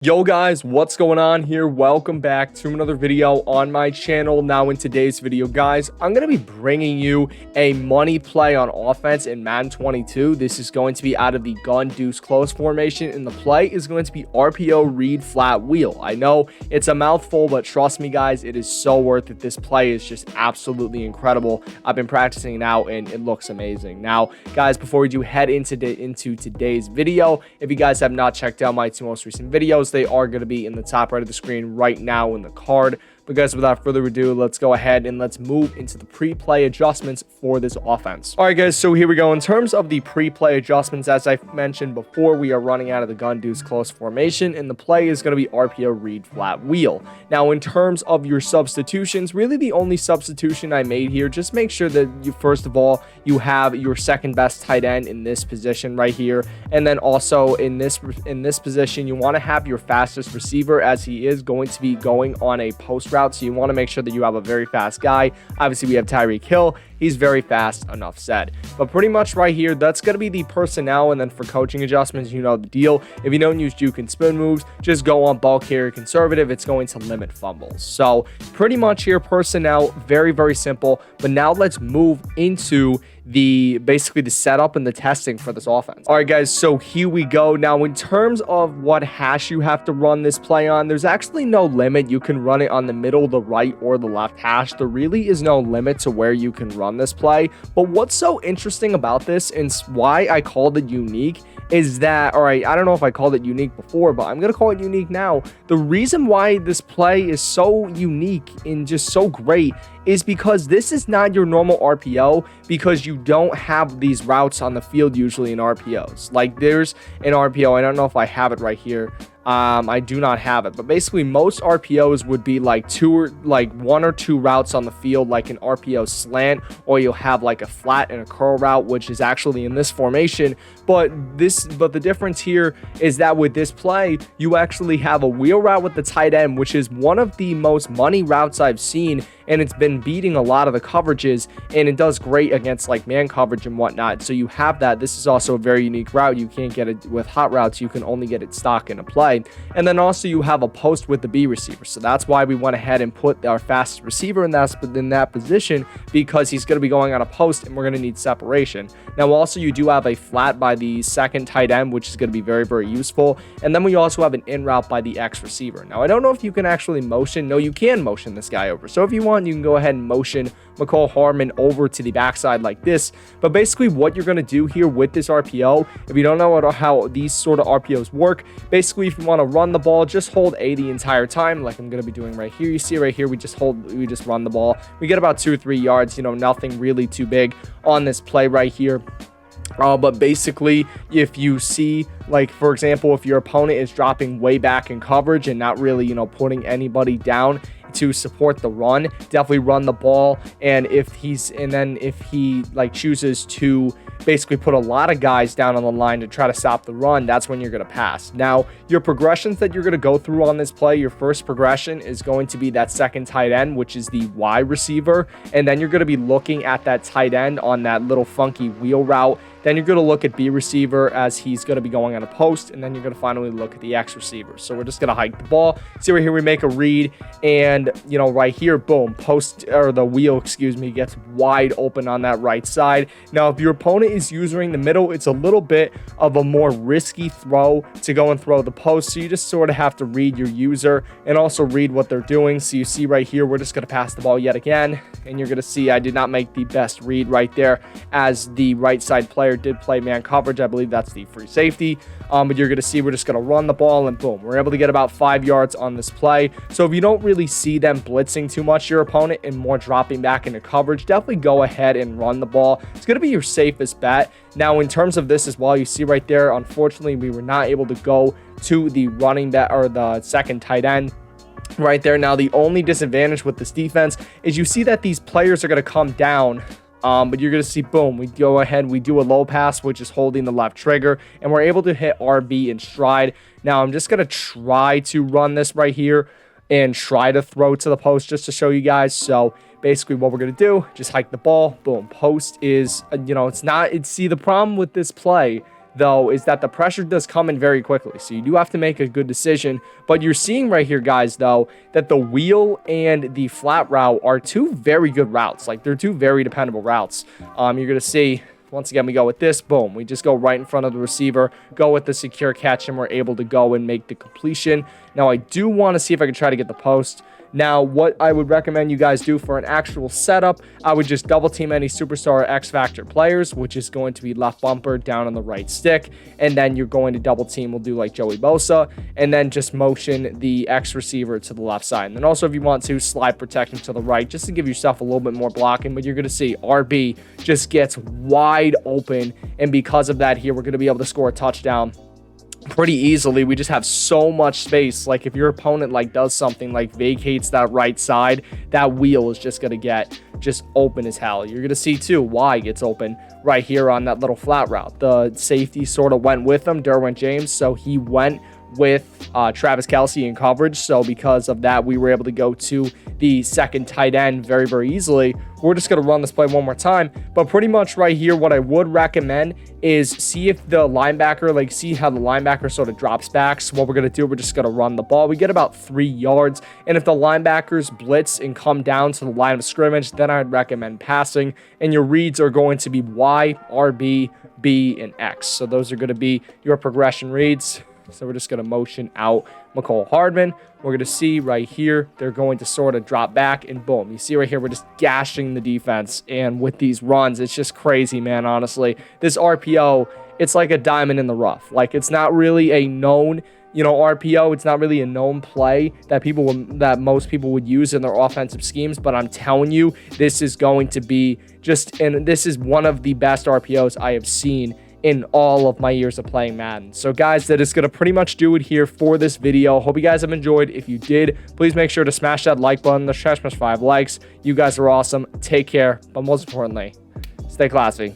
Yo guys, what's going on here? Welcome back to another video on my channel. Now in today's video, guys, I'm going to be bringing you a money play on offense in Madden 22. This is going to be out of the Gun Deuce Close formation, and the play is going to be RPO read flat wheel. I know it's a mouthful, but trust me guys, it is so worth it. This play is just absolutely incredible. I've been practicing it out and it looks amazing. Now guys, before we do head into today's video, if you guys have not checked out my two most recent videos, they are going to be in the top right of the screen right now in the card. But guys, without further ado, let's go ahead and let's move into the pre-play adjustments for this offense. All right, guys, so here we go. In terms of the pre-play adjustments, as I mentioned before, we are running out of the Gun Deuce Close formation, and the play is going to be RPO read flat wheel. Now, in terms of your substitutions, really the only substitution I made here, just make sure that you, first of all, you have your second best tight end in this position right here, and then also in this position, you want to have your fastest receiver, as he is going to be going on a post route. So you want to make sure that you have a very fast guy. Obviously, we have Tyreek Hill. He's very fast, enough said. But pretty much right here, that's going to be the personnel. And then for coaching adjustments, you know the deal. If you don't use juke and spin moves, just go on ball carrier conservative. It's going to limit fumbles. So pretty much here, personnel, very, very simple. But now let's move into basically the setup and the testing for this offense. All right, guys, so here we go. Now, in terms of what hash you have to run this play on, there's actually no limit. You can run it on the middle, the right, or the left hash. There really is no limit to where you can run this play. But what's so interesting about this and why I called it unique is that, all right, I don't know if I called it unique before, but I'm going to call it unique now. The reason why this play is so unique and just so great is because this is not your normal RPO, because you don't have these routes on the field usually in RPOs. Like there's an RPO, I don't know if I have it right here. I do not have it, but basically most RPOs would be like one or two routes on the field, like an RPO slant, or you'll have like a flat and a curl route, which is actually in this formation. But the difference here is that with this play, you actually have a wheel route with the tight end, which is one of the most money routes I've seen, and it's been beating a lot of the coverages, and it does great against like man coverage and whatnot. So you have that. This is also a very unique route. You can't get it with hot routes. You can only get it stock in a play. And then also you have a post with the B receiver. So that's why we went ahead and put our fastest receiver in that position, because he's going to be going on a post and we're going to need separation. Now also you do have a flat by the second tight end, which is going to be very, very useful. And then we also have an in route by the X receiver. Now I don't know if you can actually motion. No, you can motion this guy over. So if you want, you can go ahead and motion McCall Harmon over to the backside like this. But basically what you're going to do here with this RPO, if you don't know how these sort of RPOs work, basically if you want to run the ball, just hold A the entire time, like I'm going to be doing right here. You see right here, we just run the ball. We get about 2 or 3 yards, you know, nothing really too big on this play right here. But basically, if you see, like, for example, if your opponent is dropping way back in coverage and not really, you know, putting anybody down to support the run, definitely run the ball. And if he like chooses to basically put a lot of guys down on the line to try to stop the run, that's when you're going to pass. Now, your progressions that you're going to go through on this play, your first progression is going to be that second tight end, which is the Y receiver. And then you're going to be looking at that tight end on that little funky wheel route. Then you're going to look at B receiver as he's going to be going on a post, and then you're going to finally look at the X receiver. So we're just going to hike the ball. See right here, we make a read, and you know, right here, boom, the wheel, excuse me, gets wide open on that right side. Now, if your opponent is using the middle, it's a little bit of a more risky throw to go and throw the post. So you just sort of have to read your user and also read what they're doing. So you see right here, we're just going to pass the ball yet again, and you're going to see I did not make the best read right there, as the right side player did play man coverage. I believe that's the free safety. But you're going to see we're just going to run the ball, and boom, we're able to get about 5 yards on this play. So if you don't really see them blitzing too much your opponent and more dropping back into coverage, definitely go ahead and run the ball. It's going to be your safest bet. Now, in terms of this as well, you see right there, unfortunately, we were not able to go to the running back or the second tight end right there. Now, the only disadvantage with this defense is you see that these players are going to come down. But you're going to see, boom, we go ahead, we do a low pass, which is holding the left trigger, and we're able to hit RB in stride. Now, I'm just going to try to run this right here and try to throw to the post just to show you guys. So basically what we're going to do, just hike the ball, boom, post is, see, the problem with this play though, is that the pressure does come in very quickly. So you do have to make a good decision. But you're seeing right here, guys, though, that the wheel and the flat route are two very good routes. Like, they're two very dependable routes. You're going to see, once again, we go with this. Boom. We just go right in front of the receiver, go with the secure catch, and we're able to go and make the completion. Now, I do want to see if I can try to get the post. Now, what I would recommend you guys do for an actual setup, I would just double team any superstar or X Factor players, which is going to be left bumper down on the right stick. And then you're going to double team, we'll do like Joey Bosa, and then just motion the X receiver to the left side. And then also, if you want to, slide protection to the right, just to give yourself a little bit more blocking. But you're going to see RB just gets wide open. And because of that here, we're going to be able to score a touchdown pretty easily. We just have so much space. Like, if your opponent like does something like vacates that right side, that wheel is just going to get just open as hell. You're going to see too why gets open right here on that little flat route. The safety sort of went with him, Derwin James, so he went with Travis Kelce in coverage. So because of that, we were able to go to the second tight end very, very easily. We're just going to run this play one more time. But pretty much right here, what I would recommend is see if the linebacker, like, see how the linebacker sort of drops back. So what we're going to do, we're just going to run the ball. We get about 3 yards. And if the linebackers blitz and come down to the line of scrimmage, then I'd recommend passing. And your reads are going to be Y, RB, B, and X. So those are going to be your progression reads. So we're just going to motion out McCole Hardman. We're going to see right here, they're going to sort of drop back, and boom. You see right here, we're just gashing the defense. And with these runs, it's just crazy, man, honestly. This RPO, it's like a diamond in the rough. Like, it's not really a known, RPO. It's not really a known play that most people would use in their offensive schemes. But I'm telling you, this is going to be and this is one of the best RPOs I have seen in all of my years of playing Madden. So guys, that is going to pretty much do it here for this video. Hope you guys have enjoyed. If you did, please make sure to smash that like button. Let's try to smash 5 likes. You guys are awesome. Take care. But most importantly, stay classy.